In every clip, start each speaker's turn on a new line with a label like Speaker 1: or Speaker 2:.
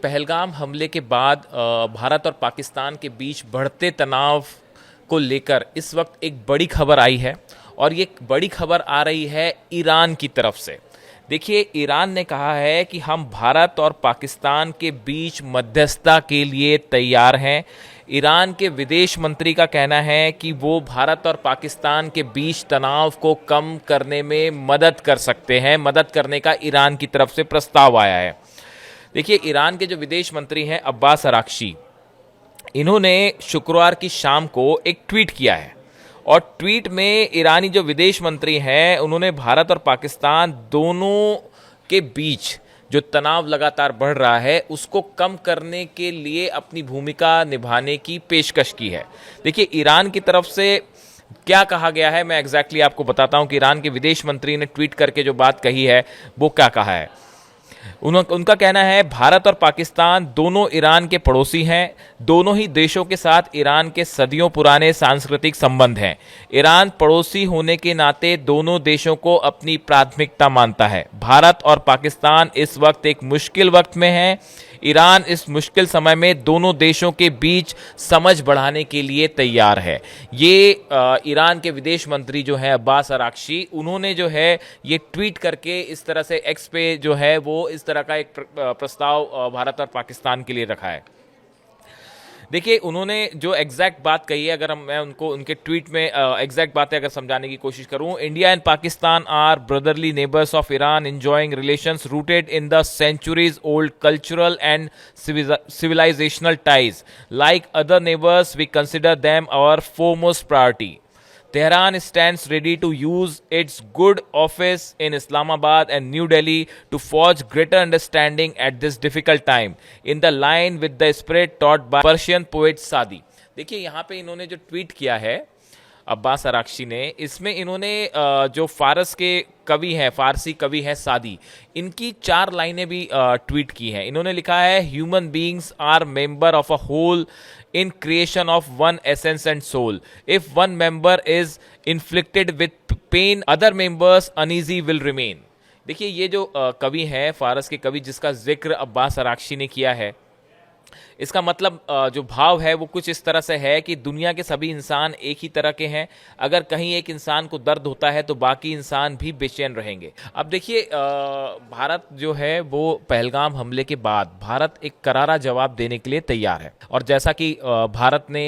Speaker 1: पहलगाम हमले के बाद भारत और पाकिस्तान के बीच बढ़ते तनाव को लेकर इस वक्त एक बड़ी खबर आई है और ये बड़ी खबर आ रही है ईरान की तरफ से। देखिए, ईरान ने कहा है कि हम भारत और पाकिस्तान के बीच मध्यस्थता के लिए तैयार हैं। ईरान के विदेश मंत्री का कहना है कि वो भारत और पाकिस्तान के बीच तनाव को कम करने में मदद कर सकते हैं। मदद करने का ईरान की तरफ से प्रस्ताव आया है। देखिए, ईरान के जो विदेश मंत्री हैं अब्बास अराक्ची, इन्होंने शुक्रवार की शाम को एक ट्वीट किया है और ट्वीट में ईरानी जो विदेश मंत्री हैं उन्होंने भारत और पाकिस्तान दोनों के बीच जो तनाव लगातार बढ़ रहा है उसको कम करने के लिए अपनी भूमिका निभाने की पेशकश की है। देखिए, ईरान की तरफ से क्या कहा गया है मैं एग्जैक्टली आपको बताता हूं कि ईरान के विदेश मंत्री ने ट्वीट करके जो बात कही है वो क्या कहा है। उनका कहना है, भारत और पाकिस्तान दोनों ईरान के पड़ोसी हैं। दोनों ही देशों के साथ ईरान के सदियों पुराने सांस्कृतिक संबंध हैं। ईरान पड़ोसी होने के नाते दोनों देशों को अपनी प्राथमिकता मानता है। भारत और पाकिस्तान इस वक्त एक मुश्किल वक्त में हैं। ईरान इस मुश्किल समय में दोनों देशों के बीच समझ बढ़ाने के लिए तैयार है। ये ईरान के विदेश मंत्री जो है अब्बास अराक्ची, उन्होंने जो है ये ट्वीट करके इस तरह से एक्स पे जो है वो इस तरह का एक प्रस्ताव भारत और पाकिस्तान के लिए रखा है। देखिए, उन्होंने जो एग्जैक्ट बात कही है, अगर मैं उनको उनके ट्वीट में एग्जैक्ट बातें अगर समझाने की कोशिश करूं, India and Pakistan are brotherly neighbours of Iran enjoying relations rooted in the centuries old cultural and civilisational ties. Like other neighbours we consider them our foremost priority. Tehran stands ready to use its good office in Islamabad and New Delhi to forge greater understanding at this difficult time, in the line with the spirit taught by Persian poet Sadi. देखिए, यहाँ पे इन्होंने जो tweet किया है Abbas Araghchi ने, इसमें इन्होंने जो फारस के कवि हैं, फारसी कवि हैं सादी, इनकी 4 लाइनें भी ट्वीट की हैं। इन्होंने लिखा है, human beings are member of a whole in creation of one essence and soul. If one member is inflicted with pain, other members uneasy will remain. देखिए, ये जो कवि हैं, फारस के कवि जिसका जिक्र अब्बास अराक्ची ने किया है, इसका मतलब जो भाव है वो कुछ इस तरह से है कि दुनिया के सभी इंसान एक ही तरह के हैं। अगर कहीं एक इंसान को दर्द होता है तो बाकी इंसान भी बेचैन रहेंगे। अब देखिए, भारत जो है वो पहलगाम हमले के बाद भारत एक करारा जवाब देने के लिए तैयार है और जैसा कि भारत ने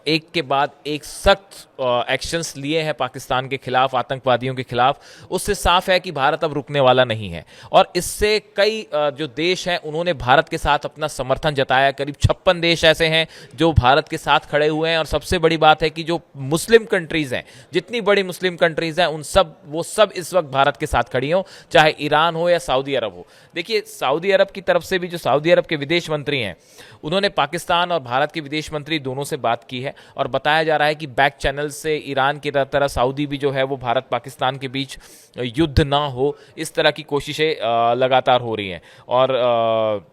Speaker 1: एक के बाद एक सख्त एक्शंस लिए हैं पाकिस्तान के खिलाफ, आतंकवादियों के खिलाफ, उससे साफ है कि भारत अब रुकने वाला नहीं है। और इससे कई जो देश हैं उन्होंने भारत के साथ अपना समर्थन जताया। करीब 56 देश ऐसे हैं जो भारत के साथ खड़े हुए हैं। और सबसे बड़ी बात है कि जो मुस्लिम कंट्रीज हैं, जितनी बड़ी मुस्लिम कंट्रीज हैं, वो सब इस वक्त भारत के साथ खड़ी हो, चाहे ईरान हो या सऊदी अरब हो। देखिए, सऊदी अरब की तरफ से भी जो सऊदी अरब के विदेश मंत्री हैं उन्होंने पाकिस्तान और भारत के विदेश मंत्री दोनों से बात की है और बताया जा रहा है कि बैक चैनल से ईरान की तरह सऊदी भी जो है वो भारत पाकिस्तान के बीच युद्ध ना हो, इस तरह की कोशिशें लगातार हो रही हैं। और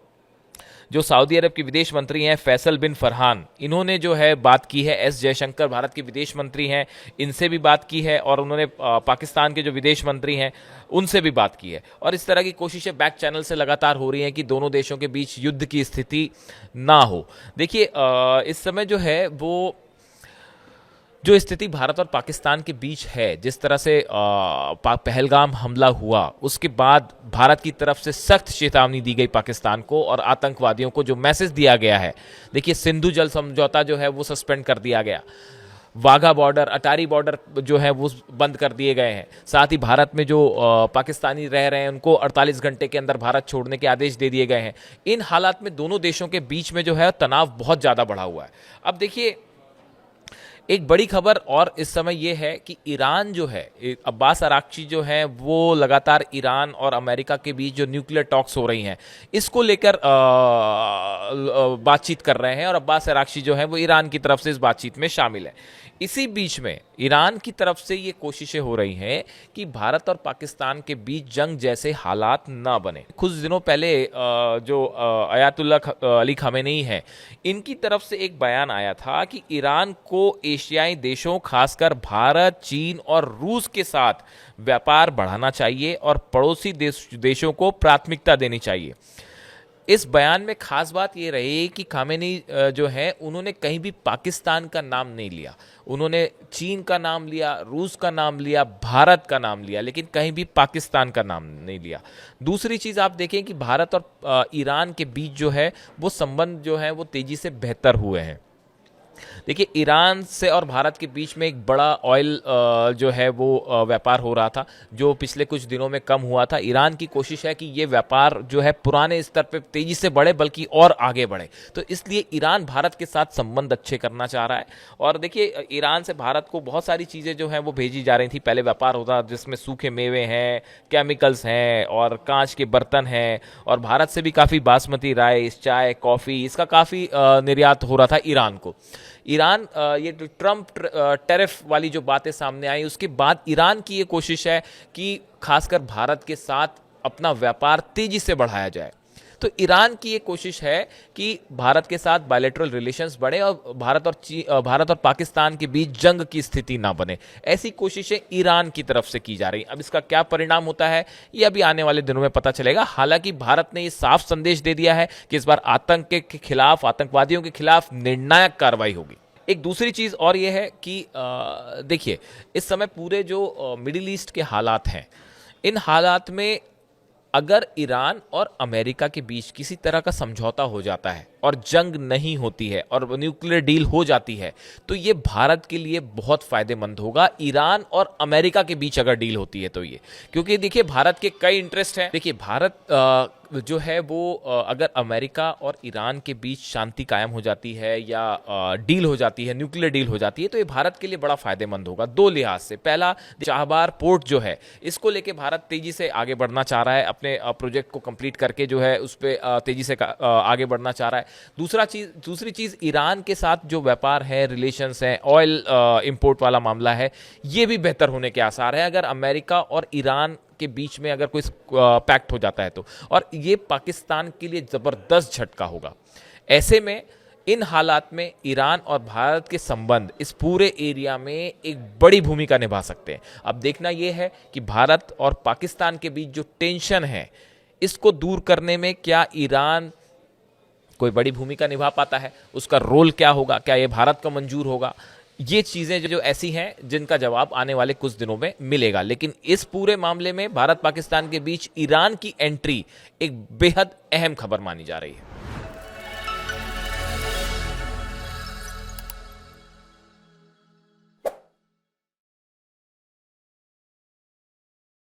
Speaker 1: जो सऊदी अरब के विदेश मंत्री हैं फैसल बिन फरहान, इन्होंने जो है बात की है। एस जयशंकर भारत के विदेश मंत्री हैं, इनसे भी बात की है और उन्होंने पाकिस्तान के जो विदेश मंत्री हैं उनसे भी बात की है। और इस तरह की कोशिशें बैक चैनल से लगातार हो रही हैं कि दोनों देशों के बीच युद्ध की स्थिति ना हो। देखिए, इस समय जो है वो जो स्थिति भारत और पाकिस्तान के बीच है, जिस तरह से पहलगाम हमला हुआ उसके बाद भारत की तरफ से सख्त चेतावनी दी गई पाकिस्तान को और आतंकवादियों को जो मैसेज दिया गया है। देखिए, सिंधु जल समझौता जो है वो सस्पेंड कर दिया गया, वाघा बॉर्डर, अटारी बॉर्डर जो है वो बंद कर दिए गए हैं। साथ ही भारत में जो पाकिस्तानी रह रहे हैं उनको 48 घंटे के अंदर भारत छोड़ने के आदेश दे दिए गए हैं। इन हालात में दोनों देशों के बीच में जो है तनाव बहुत ज़्यादा बढ़ा हुआ है। अब देखिए, एक बड़ी खबर और इस समय यह है कि ईरान जो है, अब्बास अराक्ची जो है वो लगातार ईरान और अमेरिका के बीच जो न्यूक्लियर टॉक्स हो रही हैं इसको लेकर बातचीत कर रहे हैं और अब्बास अराक्ची जो है वो ईरान की तरफ से इस बातचीत में शामिल है। इसी बीच में ईरान की तरफ से ये कोशिशें हो रही हैं कि भारत और पाकिस्तान के बीच जंग जैसे हालात ना बने। कुछ दिनों पहले जो अयातुल्ला अली खामेनी है, इनकी तरफ से एक बयान आया था कि ईरान को एशियाई देशों, खासकर भारत, चीन और रूस के साथ व्यापार बढ़ाना चाहिए और पड़ोसी देशों को प्राथमिकता देनी चाहिए। इस बयान में खास बात ये रही कि खामेनी जो है उन्होंने कहीं भी पाकिस्तान का नाम नहीं लिया। उन्होंने चीन का नाम लिया, रूस का नाम लिया, भारत का नाम लिया, लेकिन कहीं भी पाकिस्तान का नाम नहीं लिया। दूसरी चीज़ आप देखें कि भारत और ईरान के बीच जो है वो संबंध जो है वो तेजी से बेहतर हुए हैं। देखिए, ईरान से और भारत के बीच में एक बड़ा ऑयल जो है वो व्यापार हो रहा था, जो पिछले कुछ दिनों में कम हुआ था। ईरान की कोशिश है कि ये व्यापार जो है पुराने स्तर पे तेजी से बढ़े, बल्कि और आगे बढ़े। तो इसलिए ईरान भारत के साथ संबंध अच्छे करना चाह रहा है। और देखिए, ईरान से भारत को बहुत सारी चीज़ें जो हैं वो भेजी जा रही थी। पहले व्यापार होता जिसमें सूखे मेवे हैं, केमिकल्स हैं और कांच के बर्तन हैं, और भारत से भी काफ़ी बासमती राइस, चाय, कॉफ़ी, इसका काफ़ी निर्यात हो रहा था ईरान को। ईरान ये जो ट्रम्प टैरिफ वाली जो बातें सामने आई, उसके बाद ईरान की ये कोशिश है कि खासकर भारत के साथ अपना व्यापार तेजी से बढ़ाया जाए। तो ईरान की ये कोशिश है कि भारत के साथ बायलैटरल रिलेशंस बढ़े और भारत और पाकिस्तान के बीच जंग की स्थिति ना बने। ऐसी कोशिशें ईरान की तरफ से की जा रही। अब इसका क्या परिणाम होता है ये अभी आने वाले दिनों में पता चलेगा। हालांकि भारत ने ये साफ संदेश दे दिया है कि इस बार आतंक के खिलाफ, आतंकवादियों के खिलाफ निर्णायक कार्रवाई होगी। एक दूसरी चीज और ये है कि देखिए, इस समय पूरे जो मिडिल ईस्ट के हालात हैं, इन हालात में अगर ईरान और अमेरिका के बीच किसी तरह का समझौता हो जाता है और जंग नहीं होती है और न्यूक्लियर डील हो जाती है, तो ये भारत के लिए बहुत फायदेमंद होगा। ईरान और अमेरिका के बीच अगर डील होती है तो ये, क्योंकि देखिए भारत के कई इंटरेस्ट हैं। देखिए, भारत जो है वो अगर अमेरिका और ईरान के बीच शांति कायम हो जाती है या डील हो जाती है, न्यूक्लियर डील हो जाती है, तो ये भारत के लिए बड़ा फायदेमंद होगा दो लिहाज से। पहला, चाबहार पोर्ट जो है, इसको लेके भारत तेजी से आगे बढ़ना चाह रहा है, अपने प्रोजेक्ट को कंप्लीट करके जो है उस पर तेजी से आगे बढ़ना चाह रहा है। दूसरी चीज, ईरान के साथ जो व्यापार है, रिलेशंस है, ऑयल इंपोर्ट वाला मामला है, ये भी बेहतर होने के आसार है अगर अमेरिका और ईरान के बीच में अगर कोई पैक्ट हो जाता है तो। और ये पाकिस्तान के लिए जबरदस्त झटका होगा। ऐसे में इन हालात में ईरान और भारत के संबंध इस पूरे एरिया में एक बड़ी भूमिका निभा सकते हैं। अब देखना यह है कि भारत और पाकिस्तान के बीच जो टेंशन है, इसको दूर करने में क्या ईरान कोई बड़ी भूमिका निभा पाता है, उसका रोल क्या होगा, क्या यह भारत का मंजूर होगा। ये चीजें जो ऐसी हैं जिनका जवाब आने वाले कुछ दिनों में मिलेगा। लेकिन इस पूरे मामले में भारत पाकिस्तान के बीच ईरान की एंट्री एक बेहद अहम खबर मानी जा रही है।